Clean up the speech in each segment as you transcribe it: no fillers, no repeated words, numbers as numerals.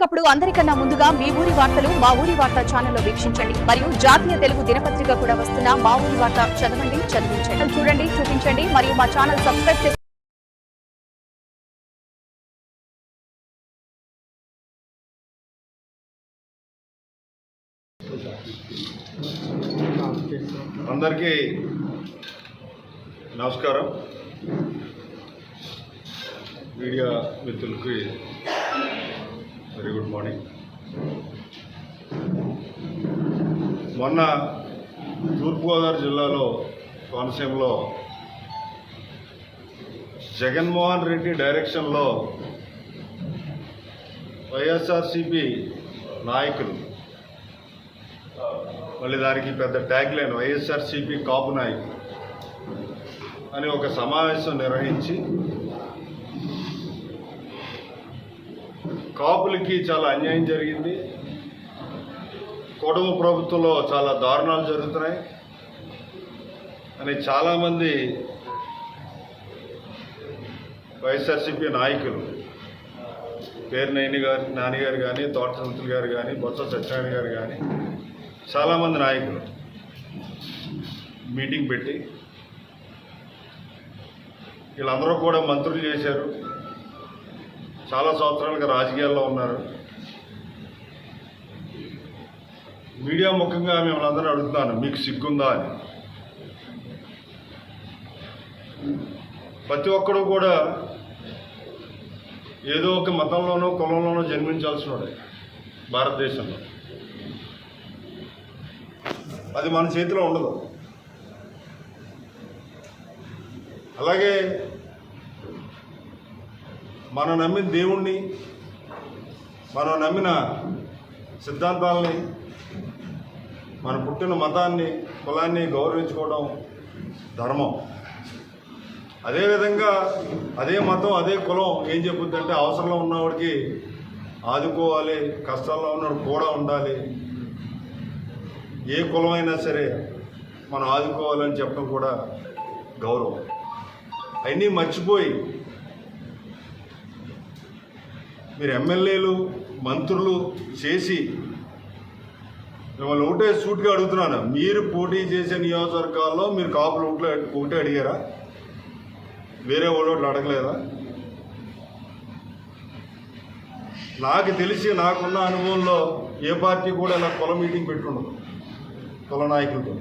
అప్పుడు అందరికన్నా ముందుగా మీ ఊరి వార్తలు మా ఊరి వార్త ఛానల్లో వీక్షించండి మరియు జాతీయ తెలుగు దినపత్రిక కూడా వస్తున్న మా ఊరి వార్త చదవండి, చదివించండి, చూడండి, చూపించండి మరియు మా ఛానల్ సబ్స్క్రైబ్ చేసి అందరికీ నమస్కారం. మీడియా మిత్రులకి వెరీ గుడ్ మార్నింగ్. మొన్న తూర్పుగోదావరి జిల్లాలో కోనసీమలో జగన్మోహన్ రెడ్డి డైరెక్షన్లో వైఎస్ఆర్సీపీ నాయకులు, మళ్ళీ దానికి పెద్ద ట్యాగ్ లైన్ వైఎస్ఆర్సీపీ కాపు నాయకులు అని ఒక సమావేశం నిర్వహించి కాపులకి చాలా అన్యాయం జరిగింది, కుటుంబ ప్రభుత్వంలో చాలా దారుణాలు జరుగుతున్నాయి అని చాలామంది వైఎస్ఆర్సీపీ నాయకులు, పేరు నానిగారు కానీ, తోట సంతులు గారు కానీ, బొత్స సత్యనారాయణ గారు కానీ, చాలామంది నాయకులు మీటింగ్ పెట్టి వీళ్ళందరూ కూడా మంత్రులు చేశారు, చాలా సంవత్సరాలుగా రాజకీయాల్లో ఉన్నారు. మీడియా ముఖంగా మిమ్మల్ని అందరూ అడుగుతున్నాను, మీకు సిగ్గుందా అని. ప్రతి ఒక్కడు కూడా ఏదో ఒక మతంలోనో కులంలోనో జన్మించాల్సిన వాడే భారతదేశంలో. అది మన చేతిలో ఉండదు. అలాగే మనం నమ్మిన దేవుణ్ణి, మనం నమ్మిన సిద్ధాంతాలని, మనం పుట్టిన మతాన్ని, కులాన్ని గౌరవించుకోవడం ధర్మం. అదేవిధంగా అదే మతం, అదే కులం ఏం చెబుతుందంటే అవసరంలో ఉన్నవాడికి ఆదుకోవాలి, కష్టాల్లో ఉన్నవాడు కూడా ఉండాలి, ఏ కులమైనా సరే మనం ఆదుకోవాలని చెప్పడం కూడా గౌరవం. అవన్నీ మర్చిపోయి మీరు ఎమ్మెల్యేలు, మంత్రులు చేసి మిమ్మల్ని ఒకటే సూట్గా అడుగుతున్నాను, మీరు పోటీ చేసే నియోజకవర్గాల్లో మీరు కాపులు ఒకటే అడిగారా? వేరే వాళ్ళు అడగలేదా? నాకు తెలిసి నాకున్న అనుభవంలో ఏ పార్టీ కూడా ఇలా కుల మీటింగ్ పెట్టుండదు, కుల నాయకులతో.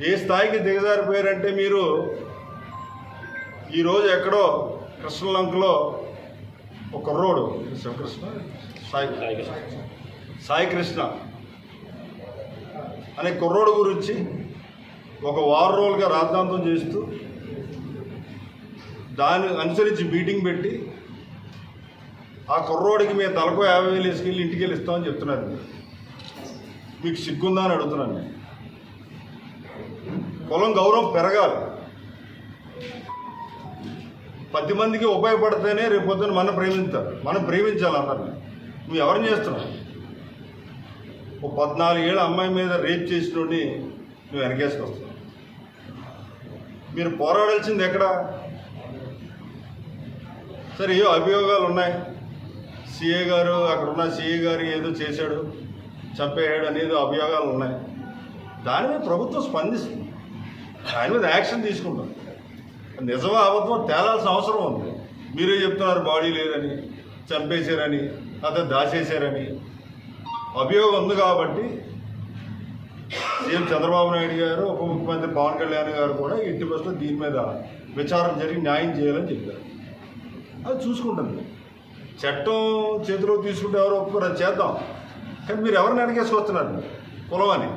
ఏ స్థాయికి దిగజారిపోయారంటే మీరు ఈరోజు ఎక్కడో కృష్ణలంకలో ఒక కుర్రోడు, సాయి కృష్ణ అనే కుర్రోడు గురించి ఒక వారం రోజులుగా రాద్ధాంతం చేస్తూ దాన్ని అనుసరించి మీటింగ్ పెట్టి ఆ కుర్రోడికి మేము తలకు 50,000 వేసుకెళ్ళి ఇంటికి వెళ్ళి ఇస్తామని చెప్తున్నారు. మీకు సిగ్గుందా అని అడుగుతున్నాను నేను. కులం గౌరవం పెరగాలి, 10 మందికి ఉపయోగపడితేనే రేపు పొద్దున్న మనం ప్రేమించాలి, మనం ప్రేమించాలి అందరినీ. నువ్వు ఎవరిని చేస్తున్నావు? ఒక 14 ఏళ్ళ అమ్మాయి మీద రేప్ చేసినోడిని నువ్వు వెనకేసుకొస్తావు. మీరు పోరాడాల్సింది ఎక్కడ? సరే, ఏవో అభియోగాలు ఉన్నాయి, సిఏ గారు అక్కడ ఉన్న సిఏ గారు ఏదో చేశాడు, చంపేయాడు అనేది అభియోగాలు ఉన్నాయి. దాని మీద ప్రభుత్వం స్పందిస్తుంది, ఆయన మీద యాక్షన్ తీసుకుంటాం. నిజమా అబద్ధమో తేలాల్సిన అవసరం ఉంది. మీరే చెప్తున్నారు బాడీ లేదని, చంపేశారని, అదే దాచేశారని. అభియోగం ఉంది కాబట్టి సీఎం చంద్రబాబు నాయుడు గారు, ఉప ముఖ్యమంత్రి పవన్ కళ్యాణ్ గారు కూడా ఇంటి బస్సులో దీని మీద విచారణ జరిగి న్యాయం చేయాలని చెప్పారు. అది చూసుకుంటుంది. చట్టం చేతిలో తీసుకుంటే ఎవరు ఒప్పుకోరు, అది చేద్దాం. కానీ మీరు ఎవరిని వెనకేసుకొస్తున్నారు? కులం అని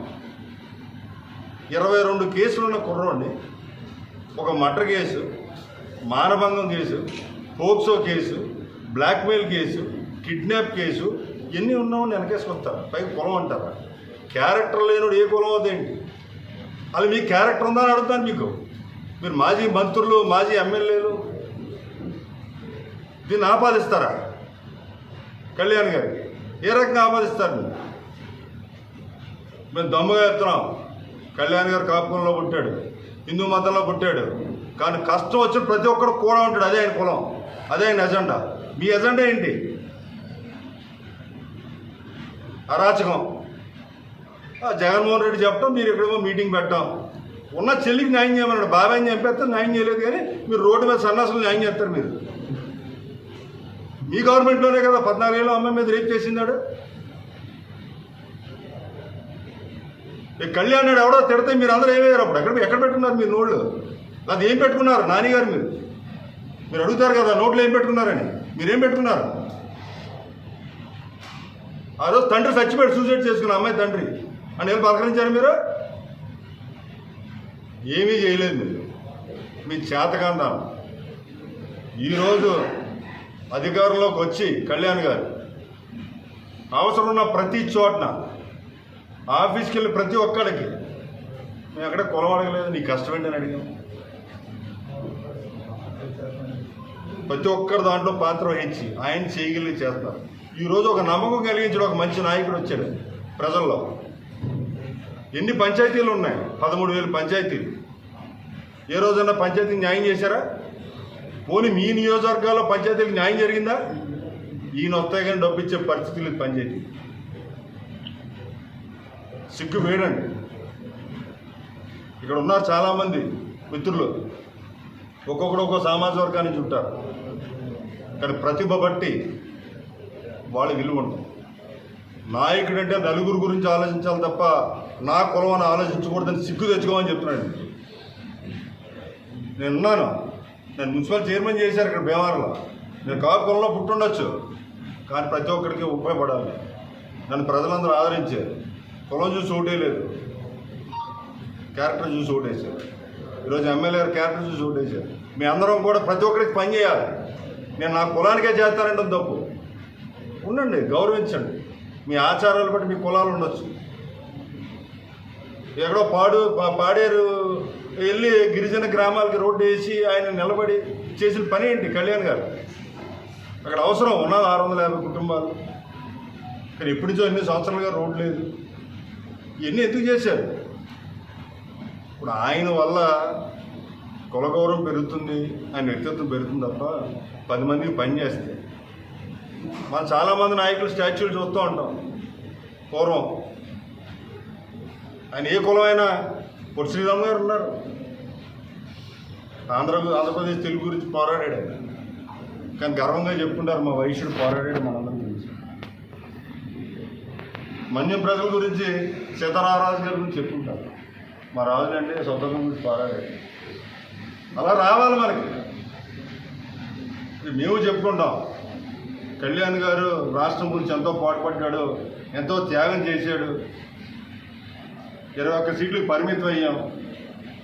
22 కేసులు ఉన్న కుర్రోడిని, ఒక మర్డర్ కేసు, మానభంగం case, POCSO case, blackmail case, kidnap case, ఎన్ని ఉన్నామని వెనకేసుకొస్తారు. పైకి కులం అంటారా? క్యారెక్టర్ లేనుడు ఏ కులం అవుతాయండి? అది మీకు క్యారెక్టర్ ఉందా అని అడుగుతాను. మీకు మీరు మాజీ మంత్రులు, మాజీ ఎమ్మెల్యేలు దీన్ని ఆపాదిస్తారా? కళ్యాణ్ గారికి ఏ రకంగా ఆపాదిస్తారు? మేము దమ్ముగా చెప్తున్నాం, కళ్యాణ్ గారు కాపుకులంలో పుట్టాడు, హిందూ మతంలో పుట్టాడు, కానీ కష్టం వచ్చిన ప్రతి ఒక్కరు కూడా ఉంటాడు. అదే ఆయన కులం, అదే ఆయన ఎజెండా. మీ ఎజెండా ఏంటి? అరాచకం. జగన్మోహన్ రెడ్డి చెప్పడం, మీరు ఎక్కడేమో మీటింగ్ పెట్టాం. ఉన్న చెల్లికి న్యాయం చేయమన్నాడు. బాబాయ్ చంపేస్తే న్యాయం చేయలేదు, కానీ మీరు రోడ్డు మీద సన్నాసులు న్యాయం చేస్తారు. మీరు మీ గవర్నమెంట్లోనే కదా 14 ఏళ్ళ అమ్మాయి మీద రేప్ చేసిందాడు. కళ్యాణ్ నాడు ఎవడో తిడితే మీరు అందరూ ఏమయ్యారు? అప్పుడు ఎక్కడ పెట్టుకున్నారు మీరు నోళ్ళు? అది ఏం పెట్టుకున్నారు? నాని గారు మీరు అడుగుతారు కదా నోట్లో ఏం పెట్టుకున్నారని. మీరేం పెట్టుకున్నారు? ఆ రోజు తండ్రి చచ్చిపోయాడు, సూసైడ్ చేసుకున్న అమ్మాయి తండ్రి అని ఏం పలకరించారు మీరు? ఏమీ చేయలేదు మీరు. మీ చేతకాంతం. ఈరోజు అధికారంలోకి వచ్చి కళ్యాణ్ గారు అవసరం ఉన్న ప్రతి చోటన ఆఫీస్కి వెళ్ళి ప్రతి ఒక్కడికి మేము ఎక్కడ కులం అడగలేదు, నీ కష్టం ఏంటని అడిగాం. ప్రతి ఒక్కరు దాంట్లో పాత్ర వహించి ఆయన చేయగలిగి చేస్తారు. ఈరోజు ఒక నమ్మకం కలిగించిన ఒక మంచి నాయకుడు వచ్చాడు ప్రజల్లో. ఎన్ని పంచాయతీలు ఉన్నాయి? 13,000 పంచాయతీలు. ఏ రోజన్నా పంచాయతీకి న్యాయం చేశారా? పోనీ మీ నియోజకవర్గాల్లో పంచాయతీలకు న్యాయం జరిగిందా? ఈయన వస్తాయి కానీ డబ్బు ఇచ్చే పరిస్థితి లేదు పంచాయతీ. సిగ్గు వేడండి. ఇక్కడ ఉన్నారు చాలామంది మిత్రులు, ఒక్కొక్కడు ఒక్కో సామాజిక వర్గాన్ని నుంచి ఉంటారు. కానీ ప్రతిభ బట్టి వాళ్ళ విలువ ఉంటుంది. నాయకుడు అంటే నలుగురు గురించి ఆలోచించాలి తప్ప నా కులం అని ఆలోచించకూడదని సిగ్గు తెచ్చుకోమని చెప్తున్నాడు. నేనున్నాను, నేను మున్సిపల్ చైర్మన్ చేశారు ఇక్కడ భీమవరంలో. నేను కాపు కులంలో పుట్టుండొచ్చు, కానీ ప్రతి ఒక్కరికి ఉపయోగపడాలి. నన్ను ప్రజలందరూ ఆదరించారు. కులం చూసి ఓటేయలేదు, క్యారెక్టర్ చూసి ఓటేశారు. ఈరోజు ఎమ్మెల్యే గారు క్యారెక్టర్ చూసి ఓటేశారు. మీ అందరం కూడా ప్రతి ఒక్కరికి పని చేయాలి. నేను నా కులానికే చేస్తానంటే తప్పు. ఉండండి, గౌరవించండి. మీ ఆచారాలు బట్టి మీ కులాలు ఉండొచ్చు. ఎక్కడో పాడేరు వెళ్ళి గిరిజన గ్రామాలకి రోడ్డు వేసి ఆయన నిలబడి చేసిన పని ఏంటి కళ్యాణ్ గారు? అక్కడ అవసరం ఉన్నది 650 కుటుంబాలు. కానీ ఎప్పటి నుంచో ఎన్ని సంవత్సరాలుగా రోడ్డు లేదు. ఇవన్నీ ఎందుకు చేశారు? ఇప్పుడు ఆయన వల్ల కుల గౌరవం పెరుగుతుంది, ఆయన వ్యక్తిత్వం పెరుగుతుంది తప్ప 10 మందికి పని చేస్తే. మనం చాలామంది నాయకులు స్టాచ్యూలు చూస్తూ ఉంటాం. పూర్వం ఆయన ఏ కులమైనా పొట్టి శ్రీరామ్ గారు ఉన్నారు. ఆంధ్రప్రదేశ్ తెలుగు గురించి పోరాడాడు ఆయన. కానీ గర్వంగా చెప్పుకుంటారు, మా వైశ్యుడు పోరాడాడు మనందరం గురించి. మన్యం ప్రజల గురించి సీతారామరాజు గారి గురించి చెప్పుకుంటారు. మా రాజు అంటే స్వతంత్రం గురించి పోరాడాడు. అలా రావాలి మనకి. మేము చెప్పుకుంటాం, కళ్యాణ్ గారు రాష్ట్రం గురించి ఎంతో పాటుపడ్డాడు, ఎంతో త్యాగం చేశాడు. 21 సీట్లకు పరిమితం అయ్యాం.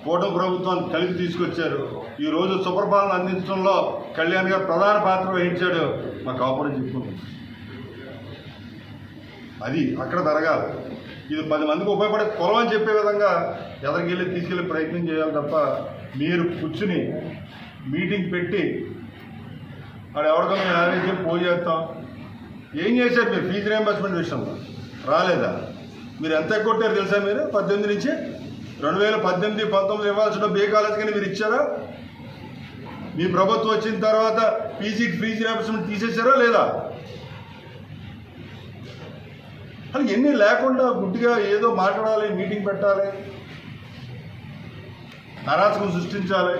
కూటమి ప్రభుత్వాన్ని కలిపి తీసుకొచ్చారు. ఈరోజు సుపరిపాలన అందించడంలో కళ్యాణ్ గారు ప్రధాన పాత్ర వహించాడు. మా కాపురం చెప్పుకుంటాం. అది అక్కడ జరగాలి. ఇది 10 మందికి ఉపయోగపడే కులం అని చెప్పే విధంగా ఎదరికెళ్ళి తీసుకెళ్ళే ప్రయత్నం చేయాలి తప్ప మీరు కూర్చుని మీటింగ్ పెట్టి వాడు ఎవరికో మేము యాభై పోయి చేస్తాం. ఏం చేశారు మీరు? ఫీజు రియంబర్స్మెంట్ విషయంలో రాలేదా? మీరు ఎంత కొట్టారు తెలుసా? మీరు 18 నుంచి 2018, 19 ఇవ్వాల్సిన ఏ కాలేజ్ కానీ మీరు ఇచ్చారా? మీ ప్రభుత్వం వచ్చిన తర్వాత ఫీజు రియంబర్స్మెంట్ తీసేశారా లేదా? అసలు ఎన్ని లేకుండా గుడ్డిగా ఏదో మాట్లాడాలి, మీటింగ్ పెట్టాలి, అరాచకం సృష్టించాలి.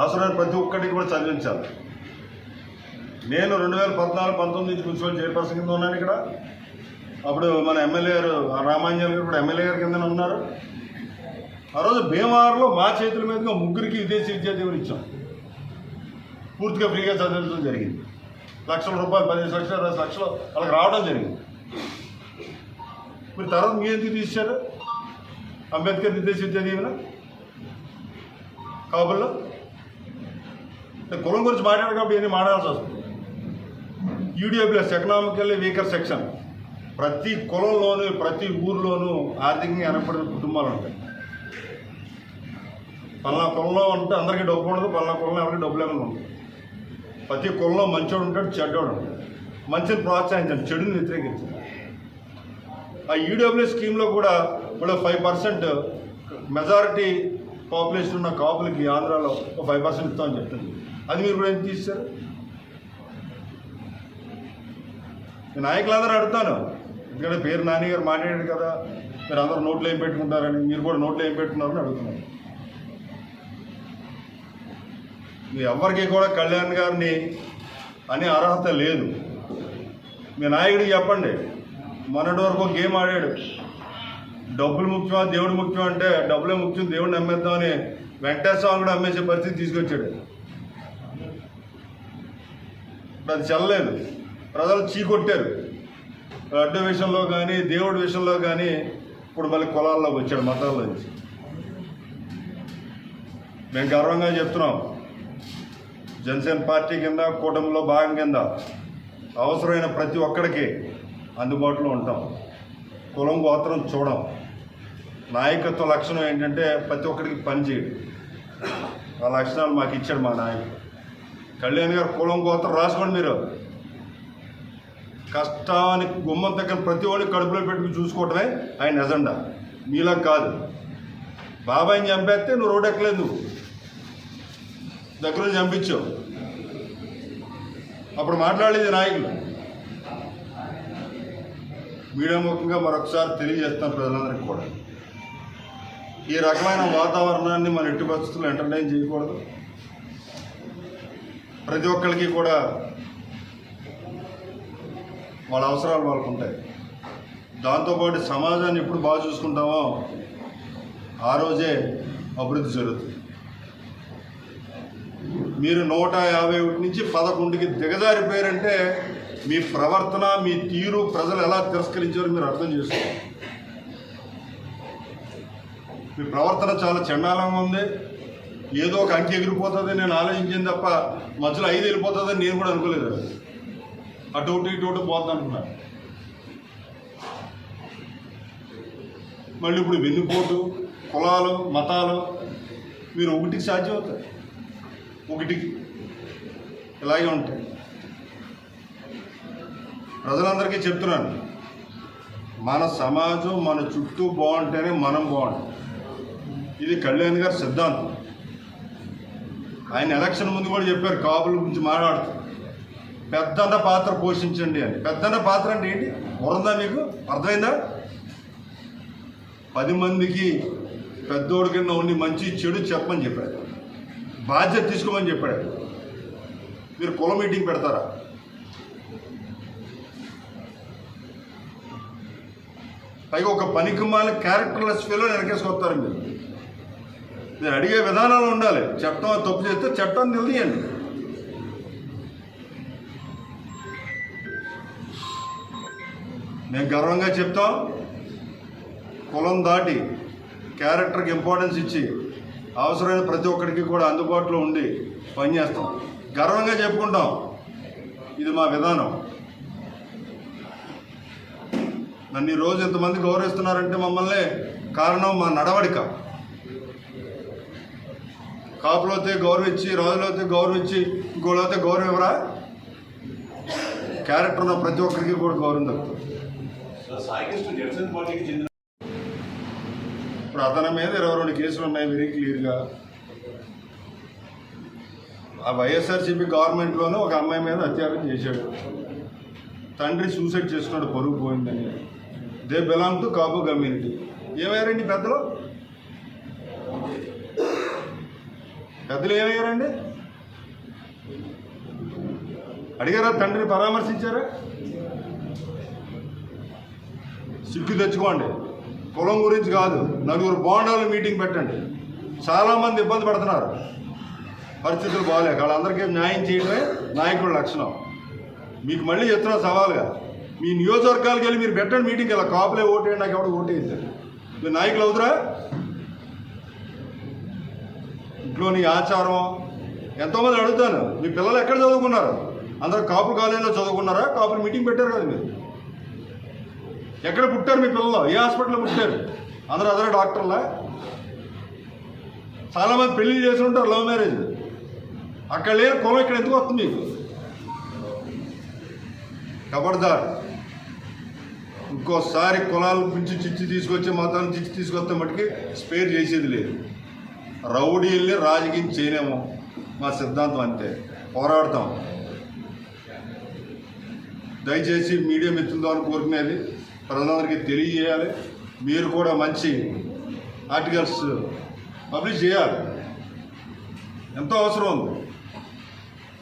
అవసరమైన ప్రతి ఒక్కటికి కూడా చదివించాలి. నేను 2014-19 నుంచి మున్సిపల్ చైర్పర్సన్ కింద ఉన్నాను ఇక్కడ. అప్పుడు మన ఎమ్మెల్యే గారు రామాంజల్ గారు కూడా ఎమ్మెల్యే గారి కింద ఉన్నారు. ఆ రోజు భీమవరంలో మా చేతుల మీదుగా 3 విదేశీ విద్యాదీవులు ఇచ్చాం. పూర్తిగా ఫ్రీగా చదివించడం జరిగింది. లక్షల రూపాయలు, 15 లక్షలు, 20 లక్షలు వాళ్ళకి రావడం జరిగింది. మీరు తర్వాత మీ ఎందుకు తీశారు? అంబేద్కర్ విదేశీ విద్యాదీవెన కాబుల్లో కులం గురించి మాట్లాడారు కాబట్టి ఇవన్నీ మాట్లాడాల్సి వస్తుంది. యూడిఎఫ్ఎస్ ఎకనామికల్లీ వీకర్ సెక్షన్. ప్రతి కులంలోనూ ప్రతి ఊర్లోనూ ఆర్థికంగా వెనకబడిన కుటుంబాలు ఉంటాయి. పలానా కులంలో ఉంటే అందరికీ డబ్బు ఉండదు, పలానా కులంలో ఎవరికి డబ్బు లేకుండా ఉంటుంది. ప్రతి కులంలో మంచోడు ఉంటాడు, చెడ్డోడు ఉంటాడు. మంచిని ప్రోత్సహించండి, చెడుని వ్యతిరేకించండి. ఆ యూడబ్ల్యూఎస్ స్కీమ్లో కూడా 5% మెజారిటీ పాపులేషన్ ఉన్న కాపులకి ఆంధ్రాలో ఒక 5% ఇస్తామని చెప్తుంది. అది మీరు కూడా ఏం తీశారు? నాయకులందరూ అడుగుతాను, ఎందుకంటే పేరు నాని గారు మాట్లాడాడు కదా, మీరు అందరూ నోట్లో ఏం పెట్టుకుంటారని. మీరు కూడా నోట్లో ఏం పెట్టుకున్నారని అడుగుతున్నాను. మీ ఎవరికి కూడా కళ్యాణ్ గారిని అనే అర్హత లేదు. మీ నాయకుడికి చెప్పండి, మొన్నటి వరకు గేమ్ ఆడాడు, డబ్బులు ముఖ్యమా దేవుడు ముఖ్యం అంటే డబ్బులే ముఖ్యం, దేవుడిని అమ్మేద్దామని వెంకటేశ్వర స్వామి కూడా అమ్మేసే పరిస్థితి తీసుకొచ్చాడు. ఇప్పుడు అది చెల్లలేదు, ప్రజలు చీకొట్టారు. లడ్డు విషయంలో కానీ దేవుడి విషయంలో కానీ ఇప్పుడు మళ్ళీ కులాల్లోకి వచ్చాడు, మతాల్లో నుంచి. మేము గర్వంగా చెప్తున్నాం, జనసేన పార్టీ కింద కూటమిలో భాగం కింద అవసరమైన ప్రతి ఒక్కడికి అందుబాటులో ఉంటాం. కులం గోత్రం చూడం. నాయకత్వ లక్షణం ఏంటంటే ప్రతి ఒక్కడికి పని చేయడం. ఆ లక్షణాలు మాకు ఇచ్చాడు మా నాయకుడు కళ్యాణ్ గారు. కులం గోత్రం రాసుకోండి మీరు. కష్టానికి గుమ్మం దగ్గర ప్రతి ఒక్కడిని కడుపులో పెట్టుకుని చూసుకోవటమే ఆయన ఎజెండా, మీలా కాదు. బాబాయిని చంపేస్తే నువ్వు రోడ్ ఎక్కలేదు, నువ్వు దగ్గర చంపించావు. అప్పుడు మాట్లాడేది నాయకులు. మీడియా ముఖంగా మరొకసారి తెలియజేస్తాను ప్రజలందరికీ కూడా, ఈ రకమైన వాతావరణాన్ని మన ఎట్టి పరిస్థితుల్లో ఎంటర్టైన్ చేయకూడదు. ప్రతి ఒక్కరికి కూడా వాళ్ళ అవసరాలు వాళ్ళకు ఉంటాయి. దాంతోపాటు సమాజాన్ని ఎప్పుడు బాగా చూసుకుంటామో ఆ రోజే అభివృద్ధి జరుగుతుంది. మీరు 151 నుంచి 11కి దిగజారిపోయారంటే మీ ప్రవర్తన, మీ తీరు ప్రజలు ఎలా తిరస్కరించారో మీరు అర్థం చేసుకోవాలి. మీ ప్రవర్తన చాలా చండాలంగా ఉంది. ఏదో ఒక అంకె ఎగిరిపోతుంది నేను ఆలోచించింది తప్ప మధ్యలో 5 వెళ్ళిపోతుందని నేను కూడా అనుకోలేదు. అటు ఇటు పోతుంది అనుకున్నాను. మళ్ళీ ఇప్పుడు వెన్నుపోటు, కులాలు, మతాలు మీరు ఒకటికి సాధ్యం అవుతాయి, ఒకటికి ఇలాగే ఉంటాయి. ప్రజలందరికీ చెప్తున్నాను, మన సమాజం మన చుట్టూ బాగుంటేనే మనం బాగుంటాం. ఇది కళ్యాణ్ గారి సిద్ధాంతం. ఆయన ఎలక్షన్ ముందు కూడా చెప్పారు, కాపుల గురించి మాట్లాడుతూ పెద్దన్న పాత్ర పోషించండి అని. పెద్దన్న పాత్ర అంటే ఏంటి? వరందా మీకు అర్థమైందా? 10 మందికి పెద్దోడి కింద ఉండి మంచి చెడు చెప్పమని చెప్పాడు, బాధ్యత తీసుకోమని చెప్పాడు. మీరు కుల మీటింగ్ పెడతారా? పైగా ఒక పనికిమాల క్యారెక్టర్లెస్ ఫీలో వెనకేసుకొస్తారు. మీరు అడిగే విధానాలు ఉండాలి. చట్టం తప్పు చేస్తే చట్టాన్ని నిలదీయండి. మేము గర్వంగా చెప్తాం, కులం దాటి క్యారెక్టర్కి ఇంపార్టెన్స్ ఇచ్చి అవసరమైన ప్రతి ఒక్కరికి కూడా అందుబాటులో ఉండి పనిచేస్తాం. గర్వంగా చెప్పుకుంటాం, ఇది మా విధానం. నన్ను ఈరోజు ఇంతమంది గౌరవిస్తున్నారంటే మమ్మల్ని కారణం మా నడవడిక. కాపులైతే గౌరవించి, రాజులైతే గౌరవించి, ఇంకోళ్ళైతే గౌరవం ఎవరా? క్యారెక్టర్ ఉన్న ప్రతి ఒక్కరికి కూడా గౌరవం దక్కుతుంది. ఇప్పుడు అతని మీద 22 కేసులు ఉన్నాయి వెరీ క్లియర్గా. ఆ వైఎస్ఆర్సీపీ గవర్నమెంట్లోనే ఒక అమ్మాయి మీద అత్యాచారం చేశాడు. తండ్రి సూసైడ్ చేసుకున్నాడు, పరుగు పోయిందని. They belong to Kapu community. ఏమయ్యారండి పెద్దలు? పెద్దలు ఏమయ్యారండి? అడిగారా? తండ్రిని పరామర్శించారా? సిగ్గు తెచ్చుకోండి. కులం గురించి కాదు, నలుగురు బోండాలు మీటింగ్ పెట్టండి. చాలామంది ఇబ్బంది పడుతున్నారు, పరిస్థితులు బాగాలేక. వాళ్ళందరికీ న్యాయం చేయడమే నాయకుల లక్షణం. మీకు మళ్ళీ చెప్తున్నా సవాలుగా, మీ నియోజకవర్గాలకు వెళ్ళి మీరు పెట్టండి మీటింగ్. ఇలా కాపులే ఓటేయండి, నాకు ఎవడు ఓటేయిస్తారు. మీరు నాయకులు అవుతురా? ఇంట్లోని ఆచారం ఎంతోమంది అడుగుతాను, మీ పిల్లలు ఎక్కడ చదువుకున్నారు? అందరూ కాపు కాలేజీలో చదువుకున్నారా? కాపులు మీటింగ్ పెట్టారు కదా మీరు. ఎక్కడ పుట్టారు మీ పిల్లలు? ఏ హాస్పిటల్లో పుట్టారు? అందరూ అదే డాక్టర్లా? చాలామంది పెళ్లి చేసి ఉంటారు, లవ్ మ్యారేజ్. అక్కడ లేని కులం ఇక్కడ ఎందుకు వస్తుంది మీకు? ఖబర్దార్, ఇంకోసారి కులాలు పిచ్చి చిచ్చి తీసుకొచ్చి మతాన్ని చిచ్చి తీసుకొస్తే మటుకి స్పేర్ చేసేది లేదు. రౌడీల్ని రాజకీయం చేయలేము, మా సిద్ధాంతం అంతే. పోరాడతాం. దయచేసి మీడియా మిత్రులతో అని కోరుకునేది ప్రజలందరికీ తెలియజేయాలి. మీరు కూడా మంచి ఆర్టికల్స్ పబ్లిష్ చేయాలి, ఎంతో అవసరం ఉంది.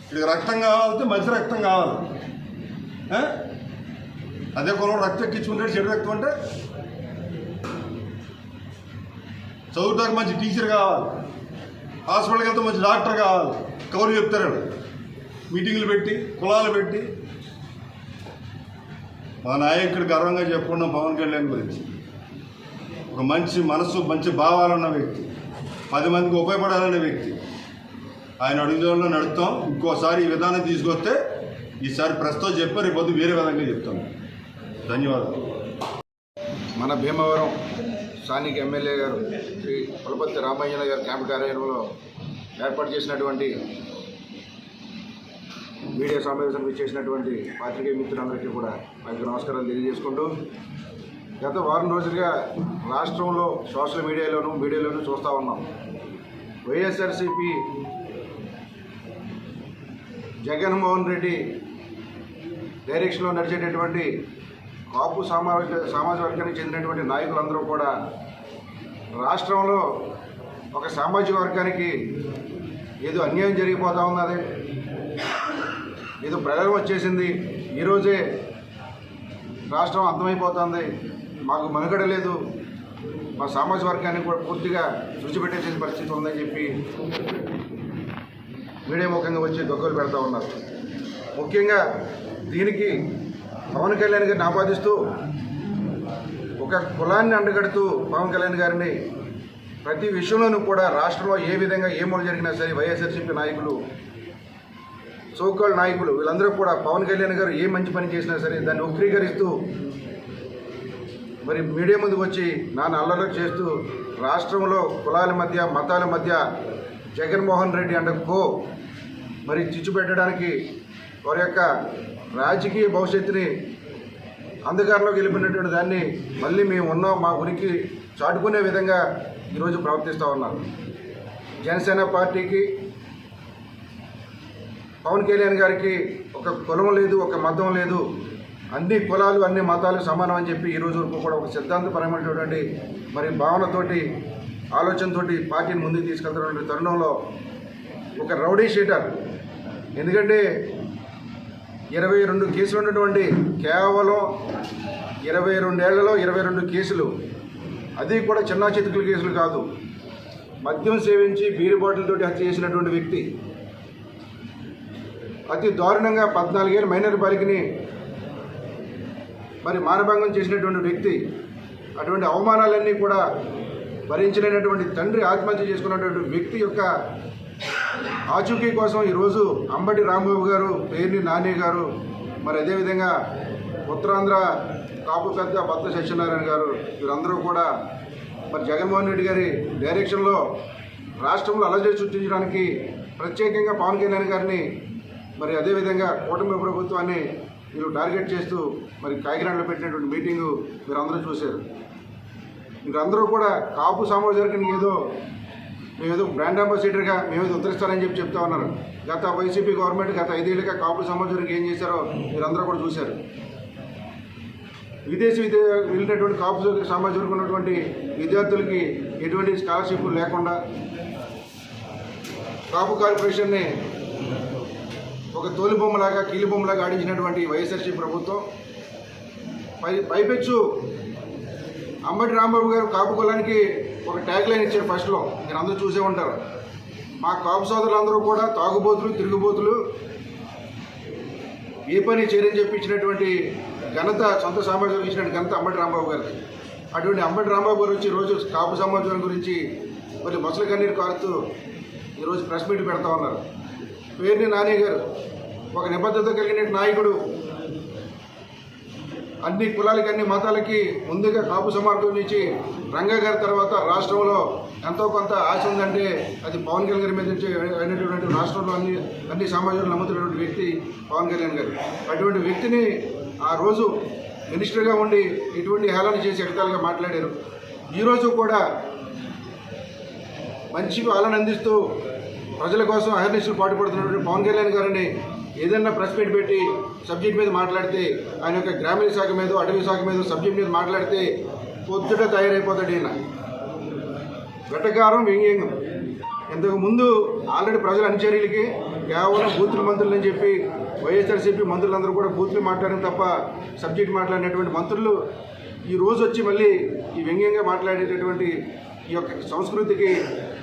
ఇక్కడికి రక్తం కావాలంటే మంచి రక్తం కావాలి. అదే కులం రక్తం ఎక్కించుకుంటాడు, చెడు రక్తం అంటే చదువుతానికి మంచి టీచర్ కావాలి, హాస్పిటల్కి వెళ్తే మంచి డాక్టర్ కావాలి. కౌలు చెప్తారు మీటింగులు పెట్టి, కులాలు పెట్టి. మా నాయకుడు గర్వంగా చెప్పుకున్నాం పవన్ కళ్యాణ్ గురించి. ఒక మంచి మనసు, మంచి భావాలున్న వ్యక్తి, 10 మందికి ఉపయోగపడాలనే వ్యక్తి. ఆయన అడుగుదలలో నడుస్తాం. ఇంకోసారి ఈ విధానం తీసుకొస్తే ఈసారి ప్రస్తుతం చెప్పారు, రేపు వేరే విధంగా చెప్తాం. ధన్యవాదాలు. మన భీమవరం స్థానిక ఎమ్మెల్యే గారు శ్రీ పులపర్తి రామయ్య గారి క్యాంపు కార్యాలయంలో ఏర్పాటు చేసినటువంటి మీడియా సమావేశానికి చేసినటువంటి పాత్రికేయ మిత్రులందరికీ కూడా నాకు నమస్కారాలు తెలియజేసుకుంటూ, గత వారం రోజులుగా రాష్ట్రంలో సోషల్ మీడియాలోనూ చూస్తూ ఉన్నాం. వైఎస్ఆర్సీపీ జగన్మోహన్ రెడ్డి డైరెక్షన్లో నడిచేటటువంటి కాపు సామాజిక వర్గానికి చెందినటువంటి నాయకులందరూ కూడా రాష్ట్రంలో ఒక సామాజిక వర్గానికి ఏదో అన్యాయం జరిగిపోతూ ఉన్నది, ఏదో ప్రళయం వచ్చేసింది, ఈరోజే రాష్ట్రం అంతమైపోతుంది, మాకు మనుగడ లేదు, మా సామాజిక వర్గాన్ని కూడా పూర్తిగా విడిచిపెట్టేసే పరిస్థితి ఉందని చెప్పి మీడియా ముఖంగా వచ్చి దొక్కలు పెడతా ఉన్నారు. ముఖ్యంగా దీనికి పవన్ కళ్యాణ్ గారిని ఆపాదిస్తూ, ఒక కులాన్ని అండగడుతూ పవన్ కళ్యాణ్ గారిని ప్రతి విషయంలోనూ కూడా రాష్ట్రంలో ఏ విధంగా ఏ మూల జరిగినా సరే వైఎస్ఆర్సీపీ నాయకులు, సోకాల్ నాయకులు వీళ్ళందరూ కూడా పవన్ కళ్యాణ్ గారు ఏ మంచి పని చేసినా సరే దాన్ని వక్రీకరిస్తూ మరి మీడియా ముందుకు వచ్చి నాన్న అల్లరి చేస్తూ రాష్ట్రంలో కులాల మధ్య, మతాల మధ్య జగన్మోహన్ రెడ్డి అండకో మరి చిచ్చు పెట్టడానికి, వారి యొక్క రాజకీయ భవిష్యత్తుని అంధకారంలోకి వెళ్ళిపోయినటువంటి దాన్ని మళ్ళీ మేము ఉన్నాం, మా ఉనికి చాటుకునే విధంగా ఈరోజు ప్రవర్తిస్తూ ఉన్నారు. జనసేన పార్టీకి, పవన్ కళ్యాణ్ గారికి ఒక కులం లేదు, ఒక మతం లేదు, అన్ని కులాలు అన్ని మతాలు సమానం అని చెప్పి ఈరోజు వరకు కూడా ఒక సిద్ధాంతపరమైనటువంటి మరి భావనతోటి, ఆలోచనతోటి పార్టీని ముందుకు తీసుకెళ్తున్నటువంటి తరుణంలో ఒక రౌడీ షీటర్, ఎందుకంటే 22 కేసులు ఉన్నటువంటి, కేవలం 22 ఏళ్లలో 22 కేసులు, అది కూడా చిన్న చితుకుల కేసులు కాదు, మద్యం సేవించి బీరు బాటిల్తోటి హత్య చేసినటువంటి వ్యక్తి, అతి దారుణంగా 14 ఏళ్ళ మైనర్ బాలికని మరి మానభంగం చేసినటువంటి వ్యక్తి, అటువంటి అవమానాలన్నీ కూడా భరించలేనటువంటి తండ్రి ఆత్మహత్య చేసుకున్నటువంటి వ్యక్తి యొక్క ఆచూకీ కోసం ఈరోజు అంబటి రాంబాబు గారు, పేర్ని నాని గారు, మరి అదేవిధంగా ఉత్తరాంధ్ర కాపు పెద్ద భర్త సత్యనారాయణ గారు, వీరందరూ కూడా మరి జగన్మోహన్ రెడ్డి గారి డైరెక్షన్లో రాష్ట్రంలో అలజడి సృష్టించడానికి ప్రత్యేకంగా పవన్ కళ్యాణ్ గారిని మరి అదేవిధంగా కూటమి ప్రభుత్వాన్ని వీళ్ళు టార్గెట్ చేస్తూ మరి కాకినాడలో పెట్టినటువంటి మీటింగు మీరందరూ చూశారు. మీరందరూ కూడా కాపు సామాజిక వర్గానికి మేమేదో బ్రాండ్ అంబాసిడర్గా మేమేదో ఉత్తరిస్తారని చెప్తా ఉన్నారు. గత వైసీపీ గవర్నమెంట్ గత 5 ఏళ్ళుగా కాపు సామాజిక వర్గం ఏం చేశారో మీరందరూ కూడా చూశారు. విదేశీ వెళ్ళినటువంటి కాపు సామాజిక వర్గం ఉన్నటువంటి విద్యార్థులకి ఎటువంటి స్కాలర్షిప్లు లేకుండా కాపు కార్పొరేషన్ని ఒక తోలుబొమ్మలాగా, కీలుబొమ్మలాగా ఆడించినటువంటి వైఎస్ఆర్సీ ప్రభుత్వం పైపెచ్చు అంబటి రాంబాబు గారు కాపు కులానికి ఒక ట్యాగ్ లైన్ ఇచ్చారు. ఫస్ట్లో మీరు అందరూ చూసే ఉంటారు, మా కాపు సోదరులందరూ కూడా తాగుబోతులు, తిరుగుబోతులు, ఏ పని చేయని చెప్పి ఇచ్చినటువంటి ఘనత, సొంత సామాజిక ఇచ్చినటువంటి ఘనత అంబటి రాంబాబు గారికి. అటువంటి అంబటి రాంబాబు గారు వచ్చి రోజు కాపు సమాజం గురించి మరి మొసలి కన్నీరు కారుతూ ఈరోజు ప్రెస్ మీట్ పెడతా ఉన్నారు. పేర్ని నాని గారు ఒక నిబద్ధత కలిగిన నాయకుడు, అన్ని కులాలకి అన్ని మతాలకి ముందుగా కాపు సమాజం నుంచి రంగా గారి తర్వాత రాష్ట్రంలో ఎంతో కొంత ఆశ ఉందంటే అది పవన్ కళ్యాణ్ గారి మీద నుంచి అయినటువంటి రాష్ట్రంలో అన్ని సామాజిక నమ్ముతున్నటువంటి వ్యక్తి పవన్ కళ్యాణ్ గారు. అటువంటి వ్యక్తిని ఆ రోజు మినిస్టర్గా ఉండి ఇటువంటి హేళన చేసి ఎడతాలుగా మాట్లాడారు. ఈరోజు కూడా మంచిగా ఆనందిస్తూ ప్రజల కోసం అహర్నిశలు పాటుపడుతున్నటువంటి పవన్ కళ్యాణ్ గారిని ఏదైనా ప్రెస్ మీట్ పెట్టి సబ్జెక్ట్ మీద మాట్లాడితే, ఆయన యొక్క గ్రామీణ శాఖ మీద అటవీ శాఖ మీద సబ్జెక్ట్ మీద మాట్లాడితే పొద్దుట తయారైపోతాడు. ఈయన వెటకారం వ్యంగ్యంగం. ఇంతకు ముందు ఆల్రెడీ ప్రజల అనుచర్యలకి కేవలం బూతుల మంత్రులు అని చెప్పి వైఎస్ఆర్సీపీ మంత్రులందరూ కూడా బూతులు మాట్లాడడం తప్ప సబ్జెక్ట్ మాట్లాడినటువంటి మంత్రులు ఈ రోజు వచ్చి మళ్ళీ ఈ వ్యంగ్యంగా మాట్లాడేటటువంటి ఈ యొక్క సంస్కృతికి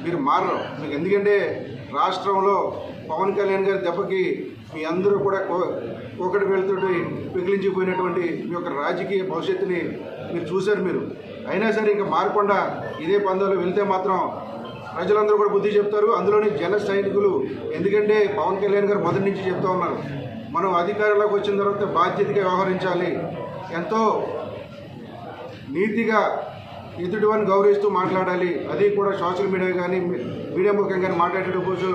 మీరు మారరు. మీకు ఎందుకంటే రాష్ట్రంలో పవన్ కళ్యాణ్ గారి దెబ్బకి మీ అందరూ కూడా ఒకటి వెళ్తుంటే పిగిలించిపోయినటువంటి మీ యొక్క రాజకీయ భవిష్యత్తుని మీరు చూశారు. మీరు అయినా సరే ఇంకా మారకుండా ఇదే పందాలు వెళ్తే మాత్రం ప్రజలందరూ కూడా బుద్ధి చెప్తారు. అందులోని జన సైనికులు. ఎందుకంటే పవన్ కళ్యాణ్ గారు మొదటి నుంచి చెప్తూ ఉన్నారు, మనం అధికారంలోకి వచ్చిన తర్వాత బాధ్యతగా వ్యవహరించాలి, ఎంతో నీతిగా ఎదుటివాన్ని గౌరవిస్తూ మాట్లాడాలి, అది కూడా సోషల్ మీడియా కానీ మీడియా ముఖ్యంగా మాట్లాడేటప్పుడు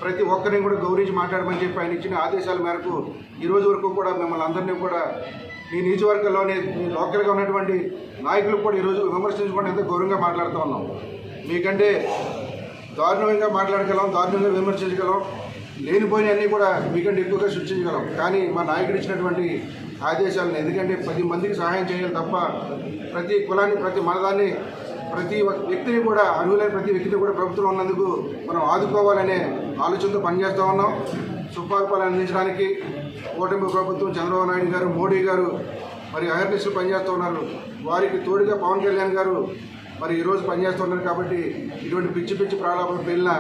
ప్రతి ఒక్కరిని కూడా గౌరవించి మాట్లాడమని చెప్పి ఆయన ఇచ్చిన ఆదేశాల మేరకు ఈ రోజు వరకు కూడా మిమ్మల్ని అందరినీ కూడా మీ నియోజకవర్గంలోనే మీ లోకల్గా ఉన్నటువంటి నాయకులు కూడా ఈరోజు విమర్శించుకొని ఎంతో గౌరవంగా మాట్లాడుతూ ఉన్నాం. మీకంటే దారుణంగా మాట్లాడగలం, దారుణంగా విమర్శించగలం, లేనిపోయిన అన్నీ కూడా మీకంటే ఎక్కువగా సృష్టించగలం. కానీ మా నాయకుడు ఇచ్చినటువంటి ఆదేశాలను, ఎందుకంటే 10 మందికి సహాయం చేయాలి తప్ప ప్రతి కులాన్ని, ప్రతి మతాన్ని, ప్రతి వ్యక్తిని కూడా అర్హులైన ప్రతి వ్యక్తిని కూడా ప్రభుత్వం ఉన్నందుకు మనం ఆదుకోవాలనే ఆలోచనతో పనిచేస్తూ ఉన్నాం. సుపరిపాలన అందించడానికి కూటమి ప్రభుత్వం చంద్రబాబు నాయుడు గారు, మోడీ గారు మరి అహర్నిశలు పనిచేస్తూ ఉన్నారు. వారికి తోడుగా పవన్ కళ్యాణ్ గారు మరి ఈరోజు పనిచేస్తున్నారు. కాబట్టి ఇటువంటి పిచ్చి పిచ్చి ప్రారంభం పేలిన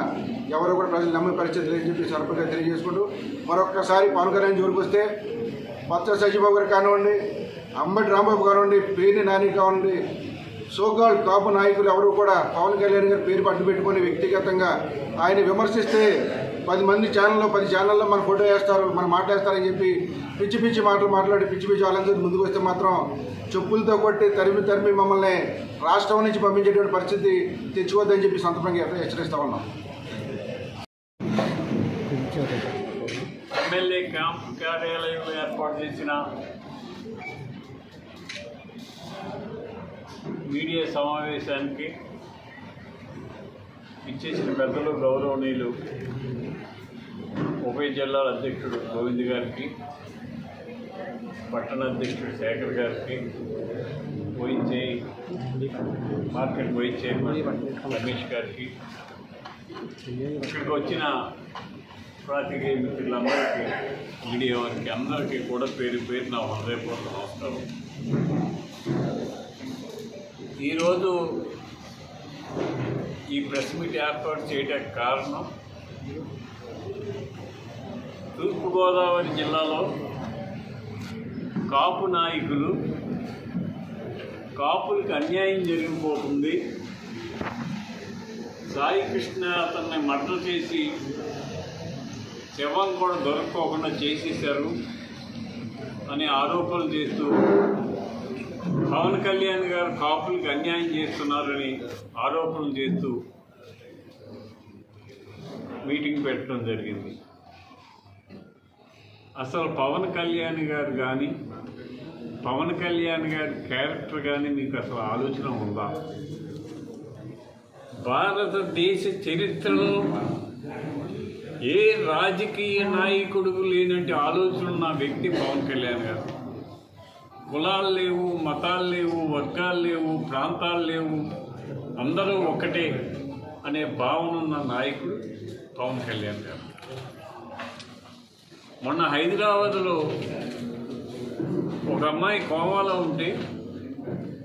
ఎవరో కూడా ప్రజలు నమ్మే పరిస్థితి లేదని చెప్పి సర్పంగా తెలియజేసుకుంటూ మరొక్కసారి పవన్ కళ్యాణ్ జోలికి వస్తే బొత్స సత్యబాబు గారు కానివ్వండి, అంబటి రాంబాబు కానివ్వండి, పేర్ని నాని కానివ్వండి, సోకాల్డ్ కాపు నాయకులు ఎవరు కూడా పవన్ కళ్యాణ్ గారి పేరు పట్టు పెట్టుకొని వ్యక్తిగతంగా ఆయన విమర్శిస్తే 10 ఛానల్లో మన ఫోటో వేస్తారు, మనం మాట్లాడేస్తారని చెప్పి పిచ్చి పిచ్చి మాటలు మాట్లాడి పిచ్చి పిచ్చి వాళ్ళందరూ ముందుకు వస్తే మాత్రం చెప్పులతో కొట్టి తరిమి మమ్మల్ని రాష్ట్రం నుంచి పంపించేటువంటి పరిస్థితి తెచ్చుకోవద్దని చెప్పి సందర్భంగా హెచ్చరిస్తూ ఉన్నాం. ఎమ్మెల్యే క్యాంప్ కార్యాలయంలో ఏర్పాటు చేసిన మీడియా సమావేశానికి ఇచ్చేసిన పెద్దలు గౌరవనీయులు ఉభయ జిల్లాల అధ్యక్షుడు గోవింద్ గారికి, పట్టణ అధ్యక్షుడు శేఖర్ గారికి, మార్కెట్ వైస్ చైర్మన్ రమేష్ గారికి, ఇక్కడికి వచ్చిన పాత్రికేయ మిత్రులందరికీ, మీడియా వారికి అందరికీ కూడా పేరు నా హృదయపూర్వక నమస్కారం. ఈరోజు ఈ ప్రెస్ మీట్ ఏర్పాటు చేయడానికి కారణం, తూర్పుగోదావరి జిల్లాలో కాపు నాయకులు, కాపులకు అన్యాయం జరిగిపోతుంది, సాయి కృష్ణ అతన్ని మర్డర్ చేసి శవం కూడా దొరక్కోకుండా చేసేశారు అనే ఆరోపణలు చేస్తూ పవన్ కళ్యాణ్ గారు కాపులకు అన్యాయం చేస్తున్నారని ఆరోపణలు చేస్తూ మీటింగ్ పెట్టడం జరిగింది. అసలు పవన్ కళ్యాణ్ గారు కానీ, పవన్ కళ్యాణ్ గారి క్యారెక్టర్ కానీ మీకు అసలు ఆలోచన ఉందా? భారతదేశ చరిత్రలో ఏ రాజకీయ నాయకుడికి లేనంటే ఆలోచన ఉన్న వ్యక్తి పవన్ కళ్యాణ్ గారు. కులాలు లేవు, మతాలు లేవు, వర్గాలు లేవు, ప్రాంతాలు లేవు, అందరూ ఒకటే అనే భావన ఉన్న నాయకుడు పవన్ కళ్యాణ్ గారు. మొన్న హైదరాబాద్లో ఒక అమ్మాయి కోమాలో ఉంటే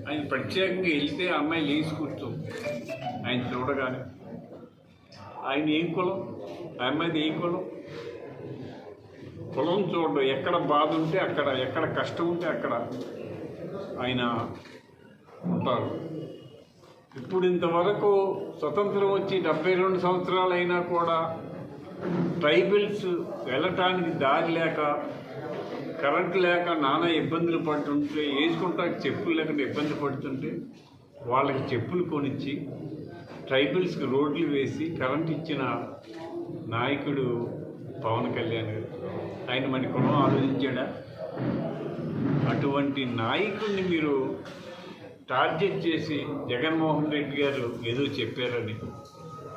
ఆయన ప్రత్యేకంగా వెళ్తే ఆ అమ్మాయి లేచి కూర్చోం. ఆయన చూడగానే ఆయన ఏం కులం, ఆ అమ్మాయిది ఏం కులం, కులం చూడడం, ఎక్కడ బాధ ఉంటే అక్కడ, ఎక్కడ కష్టం ఉంటే అక్కడ ఆయన ఉంటారు. ఇప్పుడు ఇంతవరకు స్వతంత్రం వచ్చి 72 సంవత్సరాలు అయినా కూడా ట్రైబల్స్ వెళ్ళటానికి దారి లేక, కరెంటు లేక నానా ఇబ్బందులు పడుతుంటే, వేసుకుంటానికి చెప్పులు లేకుండా ఇబ్బంది పడుతుంటే వాళ్ళకి చెప్పులు కొనిచ్చి ట్రైబల్స్కి రోడ్లు వేసి కరెంట్ ఇచ్చిన నాయకుడు పవన్ కళ్యాణ్ గారు. ఆయన మన కులం ఆలోచించాడా? అటువంటి నాయకుడిని మీరు టార్గెట్ చేసి జగన్మోహన్ రెడ్డి గారు ఏదో చెప్పారని,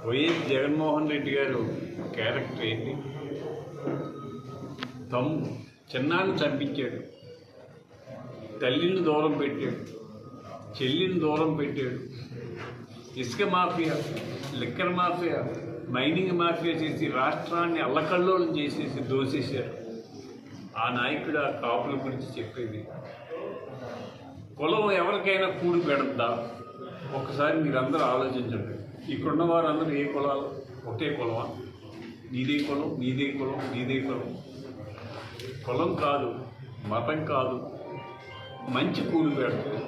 వైఎస్ జగన్మోహన్ రెడ్డి గారు క్యారెక్టర్ ఏంటి? చిన్నాన్ని చంపించాడు, తల్లిని దూరం పెట్టాడు, చెల్లిని దూరం పెట్టాడు, ఇసుక mafia, liquor mafia, mining mafia చేసి రాష్ట్రాన్ని అల్లకల్లోలం చేసేసి దోసేశారు. ఆ నాయకుడు ఆ కాపుల గురించి చెప్పేది. కులం ఎవరికైనా కూడి పెడద్దా? ఒక్కసారి మీరందరూ ఆలోచించండి. ఇక్కడున్న వారందరూ ఏ కులాలు? ఒకే కులమా? నీదే కులం, నీదే కులం, నీదే కులం. కులం కాదు, మతం కాదు, మంచి కూడి పెడుతుంది.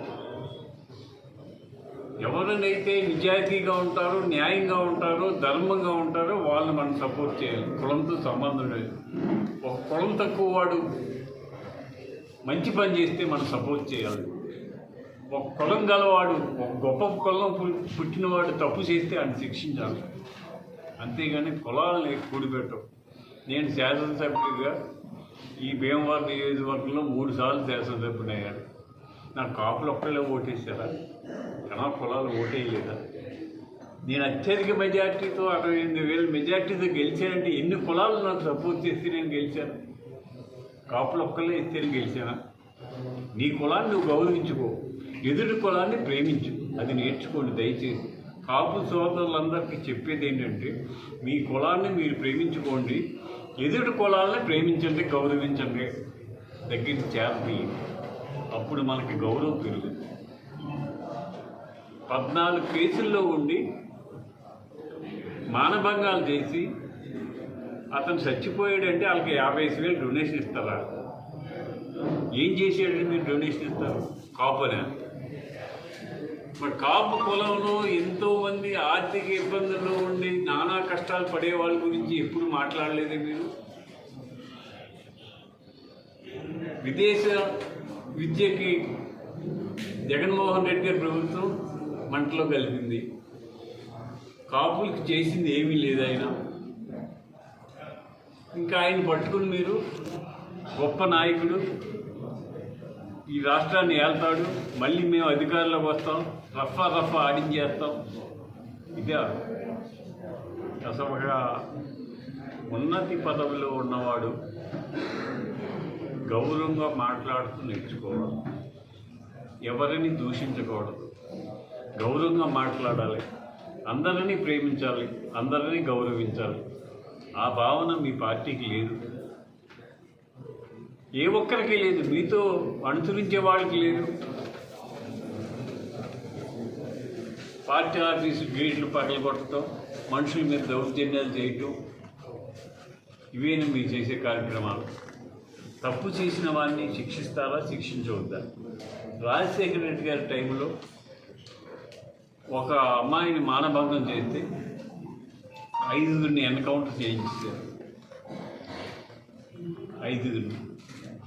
ఎవరినైతే నిజాయితీగా ఉంటారో, న్యాయంగా ఉంటారో, ధర్మంగా ఉంటారో వాళ్ళని మనం సపోర్ట్ చేయాలి. కులంతో సంబంధం లేదు. ఒక కులం తక్కువ వాడు మంచి పని చేస్తే మనం సపోర్ట్ చేయాలి. ఒక కులం గలవాడు, ఒక గొప్ప కులం పుట్టినవాడు తప్పు చేస్తే ఆయన శిక్షించాలి. అంతేగాని కులాలని కూడిపెట్టం. నేను శాసనసభ్యుడిగా ఈ భీమవరం నియోజకవర్గంలో 3 సార్లు శాసనసభ్యుడు అయ్యాను. నాకు కాపులు ఒక్కళ్ళే ఓటేశారా? కన్నా కులాలు ఓటేయలేదా? నేను అత్యధిక మెజార్టీతో 68,000 మెజార్టీతో గెలిచానంటే ఎన్ని కులాలు నాకు సపోర్ట్ చేస్తే నేను గెలిచాను? కాపులు ఒక్కళ్ళే ఇస్తే గెలిచానా? నీ కులాన్ని నువ్వు గౌరవించుకో, ఎదుటి కులాన్ని ప్రేమించు. అది నేర్చుకోండి దయచేసి. కాపు సోదరులందరికీ చెప్పేది ఏంటంటే, మీ కులాన్ని మీరు ప్రేమించుకోండి, ఎదుటి కులాలని ప్రేమించండి, గౌరవించండి, దగ్గరికి చేరతీ. అప్పుడు మనకి గౌరవం పెరుగుతుంది. 14 కేసుల్లో ఉండి మానభంగాలు చేసి అతను చచ్చిపోయాడంటే వాళ్ళకి 55,000 డొనేషన్ ఇస్తారా? ఏం చేసాడంటే మీరు డొనేషన్ ఇస్తారు? కాపునా? మరి కాపు కులంలో ఎంతోమంది ఆర్థిక ఇబ్బందుల్లో ఉండి నానా కష్టాలు పడే వాళ్ళ గురించి ఎప్పుడు మాట్లాడలేదే మీరు? విదేశ విద్యకి జగన్మోహన్ రెడ్డి గారి ప్రభుత్వం మంటలో కలిపింది. కాపులకి చేసింది ఏమీ లేదు ఆయన. ఇంకా ఆయన పట్టుకుని మీరు గొప్ప నాయకుడు, ఈ రాష్ట్రాన్ని ఏళ్తాడు, మళ్ళీ మేము అధికారంలోకి వస్తాం, రఫా ఆడించేస్తాం. ఇదే అసలుగా ఉన్నతి పదవిలో ఉన్నవాడు గౌరవంగా మాట్లాడుతూ నేర్చుకోవడం, ఎవరిని దూషించకూడదు, గౌరవంగా మాట్లాడాలి, అందరినీ ప్రేమించాలి, అందరినీ గౌరవించాలి. ఆ భావన మీ పార్టీకి లేదు, ఏ ఒక్కరికి లేదు, మీతో అనుసరించే వాళ్ళకి లేదు. పార్టీ ఆఫీసు గేట్లు పగలగొట్టడం, మనుషుల మీద దౌర్జన్యాలు చేయటం, ఇవేనా మీరు చేసే కార్యక్రమాలు? తప్పు చేసిన వాడిని శిక్షిస్తారా, శిక్షించవద్దా? రాజశేఖర రెడ్డి గారి టైంలో ఒక అమ్మాయిని మానభంగం చేస్తే 5 ఎన్కౌంటర్ చేయించారు. 5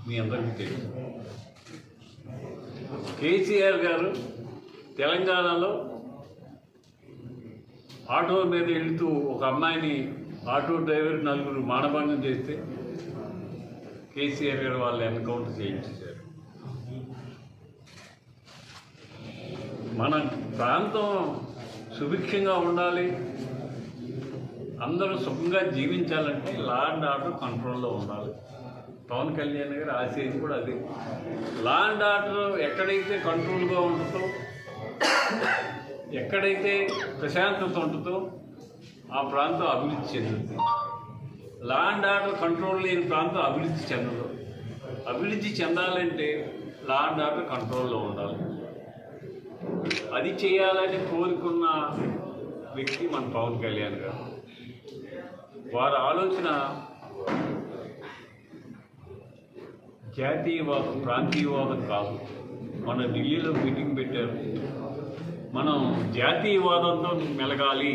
మీ అందరికీ తెలుసు. కేసీఆర్ గారు తెలంగాణలో ఆటో మీద వెళుతూ ఒక అమ్మాయిని, ఆటో డ్రైవర్ 4 మానభంగం చేస్తే కేసీఆర్ గారు వాళ్ళు ఎన్కౌంటర్ చేయించారు. మన ప్రాంతం సుభిక్షంగా ఉండాలి, అందరూ సుఖంగా జీవించాలంటే లా అండ్ ఆర్డర్ కంట్రోల్లో ఉండాలి. పవన్ కళ్యాణ్ గారు ఆశయం కూడా అదే. లా అండ్ ఆర్డర్ ఎక్కడైతే కంట్రోల్గా ఉంటుందో, ఎక్కడైతే ప్రశాంతత ఉంటుందో ఆ ప్రాంతం అభివృద్ధి చెందుతుంది. లా అండ్ ఆర్డర్ కంట్రోల్ లేని ప్రాంతం అభివృద్ధి చెందదు. అభివృద్ధి చెందాలంటే లా అండ్ ఆర్డర్ కంట్రోల్లో ఉండాలి. అది చేయాలని కోరుకున్న వ్యక్తి మన పవన్ కళ్యాణ్ గారు. వారి ఆలోచన జాతీయవాదం, ప్రాంతీయవాదం కాదు. మన ఢిల్లీలో మీటింగ్ పెట్టారు, మనం జాతీయవాదంతో మెలగాలి,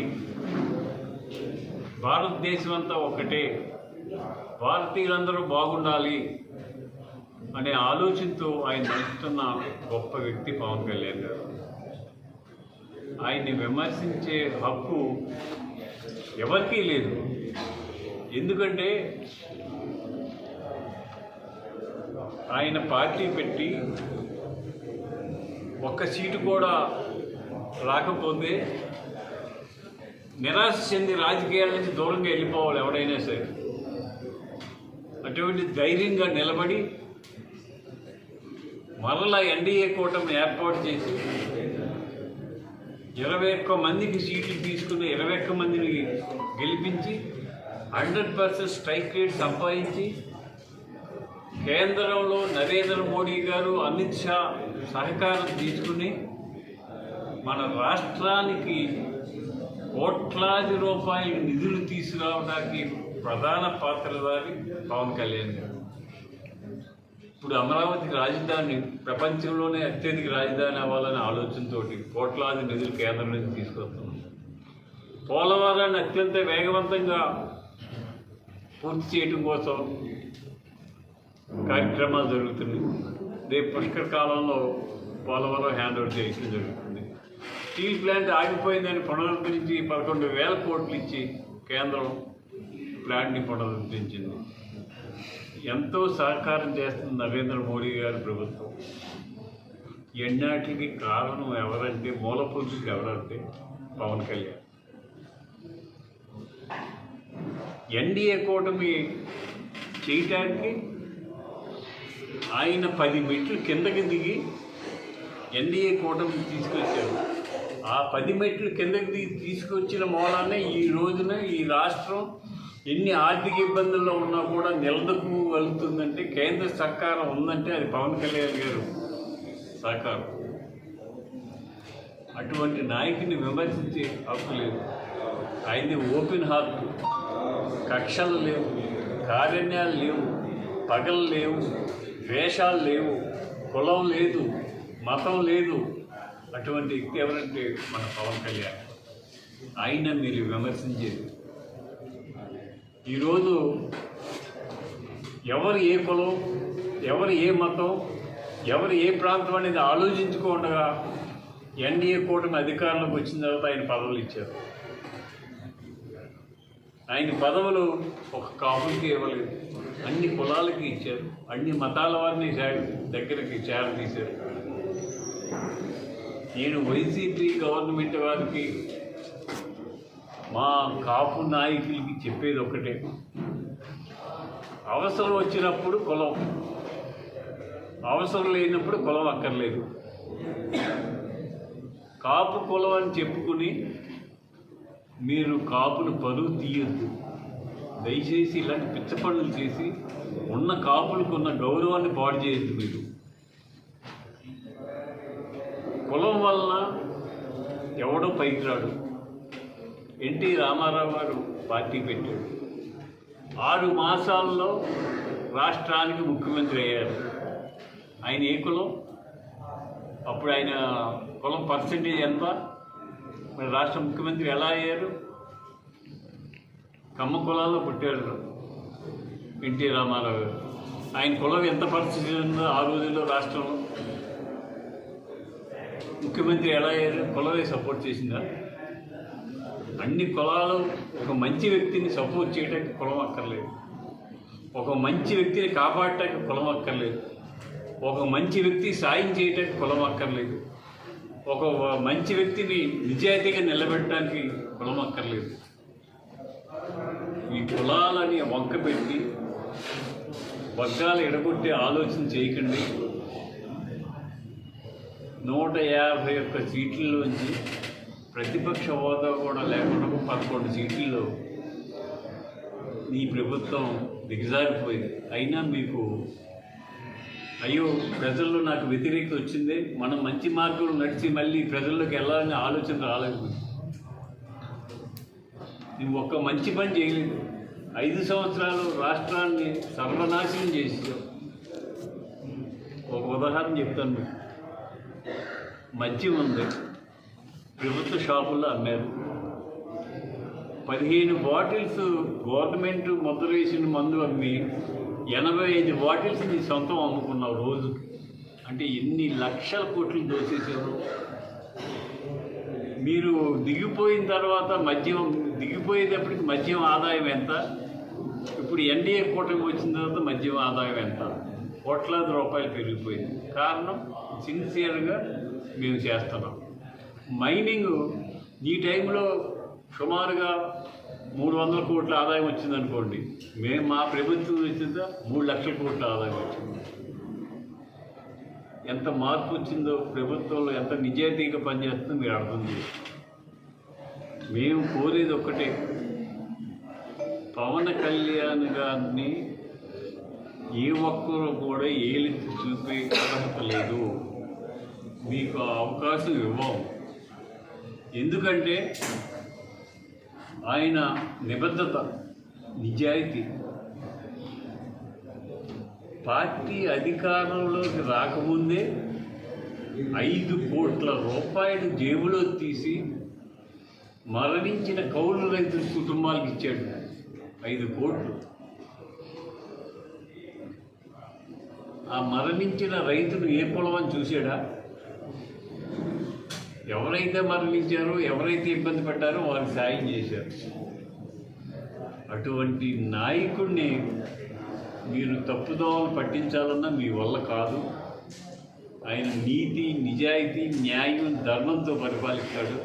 భారతదేశం అంతా ఒక్కటే, భారతీయులందరూ బాగుండాలి అనే ఆలోచనతో ఆయన నడుస్తున్న గొప్ప వ్యక్తి పవన్ కళ్యాణ్ గారు. ఆయన్ని విమర్శించే హక్కు ఎవరికీ లేదు. ఎందుకంటే ఆయన పార్టీ పెట్టి ఒక్క సీటు కూడా రాకపోతే నిరాశ చెంది రాజకీయాల నుంచి దూరంగా వెళ్ళిపోవాలి ఎవడైనా సరే. అటువంటి ధైర్యంగా నిలబడి మరలా ఎన్డీఏ కూటమి ఏర్పాటు చేసి 21 మందికి సీట్లు తీసుకుని 21 మందిని గెలిపించి 100% స్ట్రైక్ రేట్ సంపాదించి కేంద్రంలో నరేంద్ర మోడీ గారు, అమిత్ షా సహకారం తీసుకుని మన రాష్ట్రానికి కోట్లాది రూపాయల నిధులు తీసుకురావడానికి ప్రధాన పాత్రధారి పవన్ కళ్యాణ్ గారు. ఇప్పుడు అమరావతి రాజధాని ప్రపంచంలోనే అత్యధిక రాజధాని అవ్వాలనే ఆలోచనతో కోట్లాది నిధులు కేంద్రం నుంచి తీసుకొస్తున్నాం. పోలవరాన్ని అత్యంత వేగవంతంగా పూర్తి చేయడం కోసం కార్యక్రమాలు జరుగుతుంది. రేపు పుష్కర కాలంలో పోలవరం హ్యాండ్ ఓవర్ చేయడం జరుగుతుంది. స్టీల్ ప్లాంట్ ఆగిపోయిందని పునరుద్ధరించి 11,000 కోట్లు ఇచ్చి కేంద్రం ప్లాంట్ని పునరుద్ధరించింది. ఎంతో సహకారం చేస్తుంది నరేంద్ర మోడీ గారి ప్రభుత్వం. ఎన్నాటికి కారణం ఎవరంటే, మూల పురుషుడు ఎవరంటే పవన్ కళ్యాణ్. ఎన్డీఏ కూటమి చేయటానికి ఆయన 10 మెట్లు కిందకి దిగి ఎన్డీఏ కూటమి తీసుకొచ్చారు. ఆ 10 మెట్లు కిందకి దిగి తీసుకొచ్చిన మూలానే ఈ రోజున ఈ రాష్ట్రం ఎన్ని ఆర్థిక ఇబ్బందుల్లో ఉన్నా కూడా నిలదొక్కుగలుగుతుందంటే, కేంద్ర సహకారం ఉందంటే అది పవన్ కళ్యాణ్ గారు సహకారం. అటువంటి నాయకుని విమర్శించే హక్కు లేదు. ఆయనది ఓపెన్ హార్ట్. కక్షలు లేవు, కారణ్యాలు లేవు, పగలు లేవు, వేషాలు లేవు, కులం లేదు, మతం లేదు. అటువంటి వ్యక్తి ఎవరంటే మన పవన్ కళ్యాణ్. ఆయన మీరు విమర్శించేది. ఈరోజు ఎవరు ఏ కులం, ఎవరు ఏ మతం, ఎవరు ఏ ప్రాంతం అనేది ఆలోచించుకోకుండా ఎన్డీఏ కూటమి అధికారంలోకి వచ్చిన తర్వాత ఆయన పదవులు ఇచ్చారు. ఆయన పదవులు ఒక కాపులకి ఇవ్వలేదు, అన్ని కులాలకి ఇచ్చారు, అన్ని మతాల వారిని దగ్గరికి చేరదీశారు. నేను వైసీపీ గవర్నమెంట్ వారికి, మా కాపు నాయకులకి చెప్పేది ఒకటే, అవసరం వచ్చినప్పుడు కులం, అవసరం లేనప్పుడు కులం అక్కర్లేదు. కాపు కులం అని చెప్పుకుని మీరు కాపులు పరువు తీయద్దు. దయచేసి ఇలాంటి పిచ్చ పనులు చేసి ఉన్న కాపులకు ఉన్న గౌరవాన్ని పాడు చేయొద్దు. మీరు కులం వలన ఎవడో పైకి రాడు. ఎన్టీ రామారావు గారు పార్టీ పెట్టాడు. 6 మాసాల్లో రాష్ట్రానికి ముఖ్యమంత్రి అయ్యారు. ఆయన ఏ కులం? అప్పుడు ఆయన కులం పర్సెంటేజ్ ఎంత? మరి రాష్ట్ర ముఖ్యమంత్రి ఎలా అయ్యారు? కమ్మ కులాల్లో పుట్టాడు ఎన్టీ రామారావు గారు. ఆయన కులం ఎంత పర్సెంటేజ్ ఉందో ఆ రోజుల్లో రాష్ట్రంలో ముఖ్యమంత్రి ఎలా అయ్యారు? కులమే సపోర్ట్ చేసిందా? అన్ని కులాలు ఒక మంచి వ్యక్తిని సపోర్ట్ చేయడానికి కులం అక్కర్లేదు. ఒక మంచి వ్యక్తిని కాపాడటానికి కులం అక్కర్లేదు. ఒక మంచి వ్యక్తి సాయం చేయడానికి కులం అక్కర్లేదు. ఒక మంచి వ్యక్తిని నిజాయితీగా నిలబెట్టడానికి కులం అక్కర్లేదు. ఈ కులాలని వంక పెట్టి వర్గాలు ఎడగొట్టే ఆలోచన చేయకండి. 151 సీట్లలోంచి ప్రతిపక్ష హోదా కూడా లేకుండా 11 సీట్లలో ఈ ప్రభుత్వం దిగజారిపోయింది. అయినా మీకు అయ్యో ప్రజల్లో నాకు వ్యతిరేకత వచ్చింది, మనం మంచి మార్గంలో నడిచి మళ్ళీ ప్రజల్లోకి వెళ్ళాలనే ఆలోచన రాలేదు. నువ్వు ఒక్క మంచి పని చేయలేదు. 5 సంవత్సరాలు రాష్ట్రాన్ని సర్వనాశనం చేసావు. ఒక ఉదాహరణ చెప్తాను మీకు. మద్యం ఉంది, ప్రభుత్వ షాపుల్లో అమ్మారు. 15 బాటిల్స్ గవర్నమెంట్ ముద్ర వేసిన మందు అమ్మి 85 బాటిల్స్ నీ సొంతం అమ్ముకున్నావు రోజుకి. అంటే ఎన్ని లక్షల కోట్లు దోసేసారు. మీరు దిగిపోయిన తర్వాత దిగిపోయేటప్పటికి మద్యం ఆదాయం ఎంత? ఇప్పుడు ఎన్డీఏ కూటమి వచ్చిన తర్వాత మద్యం ఆదాయం ఎంత? కోట్లాది రూపాయలు పెరిగిపోయింది. కారణం సిన్సియర్గా మేము చేస్తున్నాం. మైనింగ్ ఈ టైంలో సుమారుగా 300 కోట్ల ఆదాయం వచ్చిందనుకోండి, మేము మా ప్రభుత్వం వచ్చిందా 3 లక్షల కోట్ల ఆదాయం వచ్చింది. ఎంత మార్పు వచ్చిందో, ప్రభుత్వంలో ఎంత నిజాయితీగా పనిచేస్తుందో మీరు అర్థం చేసుకోండి. మేము కోరేది ఒక్కటే, పవన్ కళ్యాణ్ గారిని ఏ ఒక్కరు కూడా ఏలెత్తి చూపే అర్హత లేదు. మీకు ఆ అవకాశం ఇవ్వం. ఎందుకంటే ఆయన నిబద్ధత, నిజాయితీ, పార్టీ అధికారంలోకి రాకముందే 5 కోట్ల రూపాయలు జేబులో తీసి మరణించిన కౌలు రైతుల కుటుంబాలకు ఇచ్చాడు. 5 కోట్లు. ఆ మరణించిన రైతులు ఏ కులమని చూశాడా? ఎవరైతే మరణించారో, ఎవరైతే ఇబ్బంది పడ్డారో వారికి సాయం చేశారు. అటువంటి నాయకుడిని మీరు తప్పుదోవలు పట్టించాలన్నా మీ వల్ల కాదు. ఆయన నీతి, నిజాయితీ, న్యాయం, ధర్మంతో పరిపాలిస్తాడు.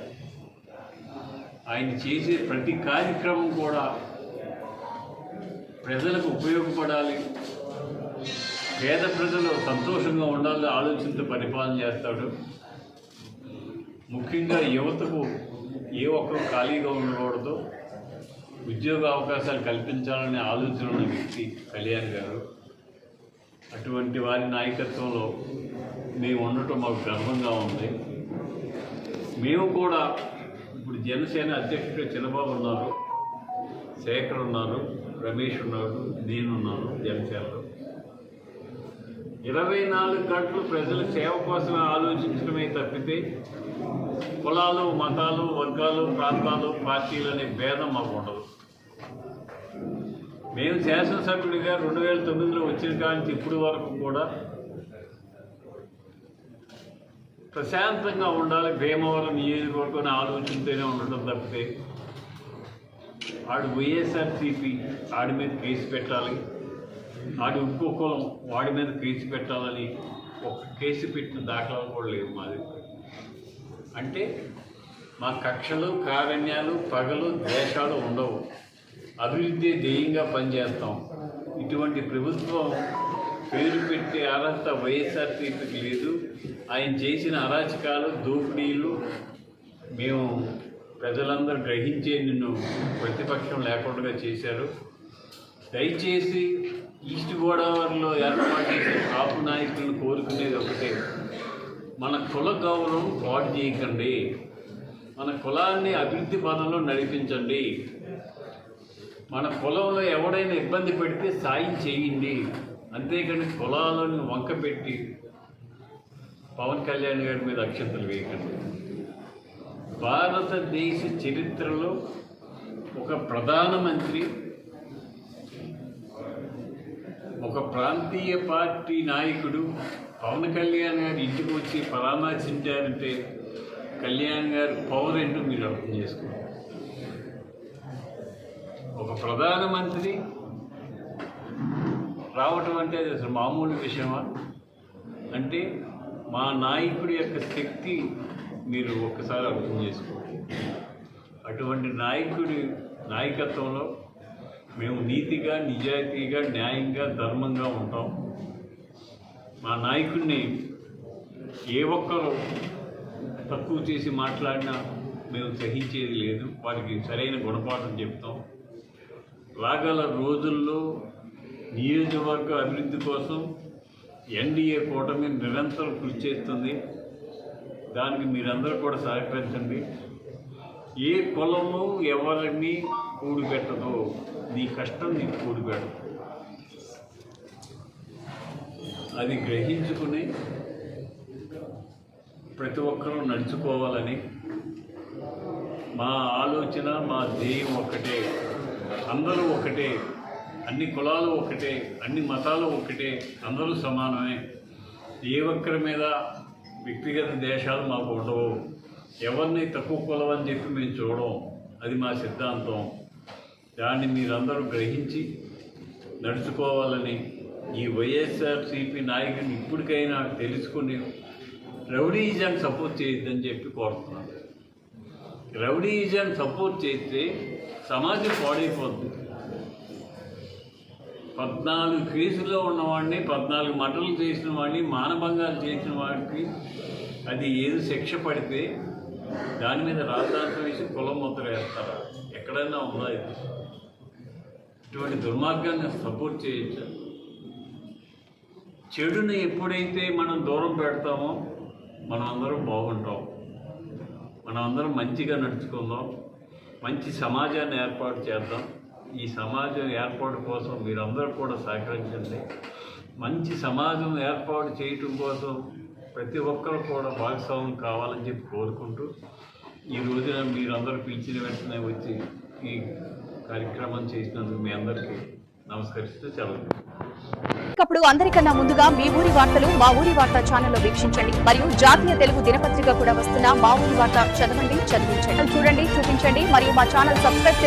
ఆయన చేసే ప్రతి కార్యక్రమం కూడా ప్రజలకు ఉపయోగపడాలి, పేద ప్రజలు సంతోషంగా ఉండాలని ఆలోచనతో పరిపాలన చేస్తాడు. ముఖ్యంగా యువతకు ఏ ఒక్కరు ఖాళీగా ఉండకూడదు, ఉద్యోగ అవకాశాలు కల్పించాలనే ఆలోచన ఉన్న వ్యక్తి కళ్యాణ్ గారు. అటువంటి వారి నాయకత్వంలో మేము ఉండటం మాకు గర్వంగా ఉంది. మేము కూడా ఇప్పుడు జనసేన అధ్యక్షుడు చంద్రబాబు ఉన్నారు, శేఖర్ ఉన్నారు, రమేష్ ఉన్నారు, నేనున్నాను. జనసేనలో 24 గంటలు ప్రజల సేవ కోసమే ఆలోచించడమే తప్పితే కులాలు, మతాలు, వర్గాలు, ప్రాంతాలు, పార్టీలు అనే భేదం మాకు ఉండదు. మేము శాసనసభ్యుడిగా 2009లో వచ్చిన కాంచి ఇప్పటి వరకు కూడా ప్రశాంతంగా ఉండాలి, భీమవరం నియోజకవర్గం ఆలోచనతోనే ఉండటం తప్పితే ఆడు వైఎస్ఆర్సీపీ ఆడి మీద కేసు పెట్టాలి, ఆడి ఇంకో కులం వాడి మీద కేసు పెట్టాలని ఒక కేసు పెట్టిన దాఖలాలు కూడా లేవు మాది. అంటే మా కక్షలు, కారణ్యాలు, పగలు, ద్వేషాలు ఉండవు. అభివృద్ధి ధ్యేయంగా పనిచేస్తాం. ఇటువంటి ప్రభుత్వం పేరు పెట్టే అర్హత వైఎస్ఆర్సీపీకి లేదు. ఆయన చేసిన అరాచకాలు, దోపిడీలు మేము ప్రజలందరూ గ్రహించే నిన్ను ప్రతిపక్షం లేకుండా చేశారు. దయచేసి ఈస్ట్ గోదావరిలో ఏర్పాటు చేసే కాపు నాయకులను కోరుకునేది ఒకటే, మన కుల గౌరవం పాటు చేయకండి, మన కులాన్ని అభివృద్ధి పదంలో నడిపించండి, మన కులంలో ఎవడైనా ఇబ్బంది పెడితే సాయం చేయండి. అంతేకాని కులాలను వంక పెట్టి పవన్ కళ్యాణ్ గారి మీద అక్షంతలు వేయకండి. భారతదేశ చరిత్రలో ఒక ప్రధానమంత్రి ఒక ప్రాంతీయ పార్టీ నాయకుడు పవన్ కళ్యాణ్ గారు ఇంటికి వచ్చి పరామర్శించారంటే కళ్యాణ్ గారు పవర్ ఏంటో మీరు అర్థం చేసుకోండి. ఒక ప్రధానమంత్రి రావటం అంటే అది అసలు మామూలు విషయమా? అంటే మా నాయకుడి యొక్క శక్తి మీరు ఒక్కసారి అర్థం చేసుకోండి. అటువంటి నాయకుడి నాయకత్వంలో మేము నీతిగా, నిజాయితీగా, న్యాయంగా, ధర్మంగా ఉంటాం. మా నాయకుడిని ఏ ఒక్కరు తక్కువ చేసి మాట్లాడినా మేము సహించేది లేదు. వారికి సరైన గుణపాఠం చెప్తాం. రాగల రోజుల్లో నియోజకవర్గ అభివృద్ధి కోసం ఎన్డీఏ కూటమి నిరంతరం కృషి చేస్తుంది. దానికి మీరందరూ కూడా సహకరించండి. ఏ కులము ఎవరిని కూడిపెట్టదు, నీ కష్టం నీకు కూడిపెట్టదు. అది గ్రహించుకుని ప్రతి ఒక్కరూ నడుచుకోవాలని మా ఆలోచన, మా ధ్యేయం ఒక్కటే. అందరూ ఒకటే, అన్ని కులాలు ఒకటే, అన్ని మతాలు ఒకటే, అందరూ సమానమే. ఏ ఒక్కరి మీద వ్యక్తిగత దేశాలు మాకు ఉండవు. ఎవరిని తక్కువ కులం అని చెప్పి మేము చూడం. అది మా సిద్ధాంతం. దాన్ని మీరందరూ గ్రహించి నడుచుకోవాలని ఈ వైఎస్ఆర్సీపీ నాయకుని ఇప్పటికైనా తెలుసుకుని రౌడీయిజాన్ని సపోర్ట్ చేయొద్దని చెప్పి కోరుతున్నాను. రౌడీయిజాన్ని సపోర్ట్ చేస్తే సమాజం పాడైపోద్ది. 14 కేసుల్లో ఉన్నవాడిని, 14 మర్డర్లు చేసిన వాడిని, మానభంగాలు చేసిన వాడికి అది ఏది శిక్ష పడితే దాని మీద రాద్ధాంతం వేసి కులం ముద్ర వేస్తారా? ఎక్కడైనా ఉందా ఇది? ఇటువంటి దుర్మార్గాన్ని సపోర్ట్ చేయొచ్చు. చెడుని ఎప్పుడైతే మనం దూరం పెడతామో మనం అందరం బాగుంటాం. మనం అందరం మంచిగా నడుచుకుందాం, మంచి సమాజాన్ని ఏర్పాటు చేద్దాం. ఈ సమాజం ఏర్పాటు కోసం మీరందరూ కూడా సహకరించండి. మంచి సమాజం ఏర్పాటు చేయటం కోసం ప్రతి ఒక్కరు కూడా భాగస్వామ్యం కావాలని చెప్పి కోరుకుంటూ ఈ రోజున మీరందరూ పిలిచిన వెంటనే వచ్చి ఈ కార్యక్రమం చేసినందుకు మీ అందరికీ నమస్కరిస్తూ సెలవు. అప్పుడు అందరికన్నా ముందుగా మీ ఊరి వార్తలు మా ఊరి వార్త ఛానల్లో వీక్షించండి మరియు జాతీయ తెలుగు దినపత్రిక కూడా వస్తున్న మా ఊరి వార్త చదవండి, చదివించండి. చూడండి, చూపించండి మరియు మా ఛానల్ సబ్స్క్రైబ్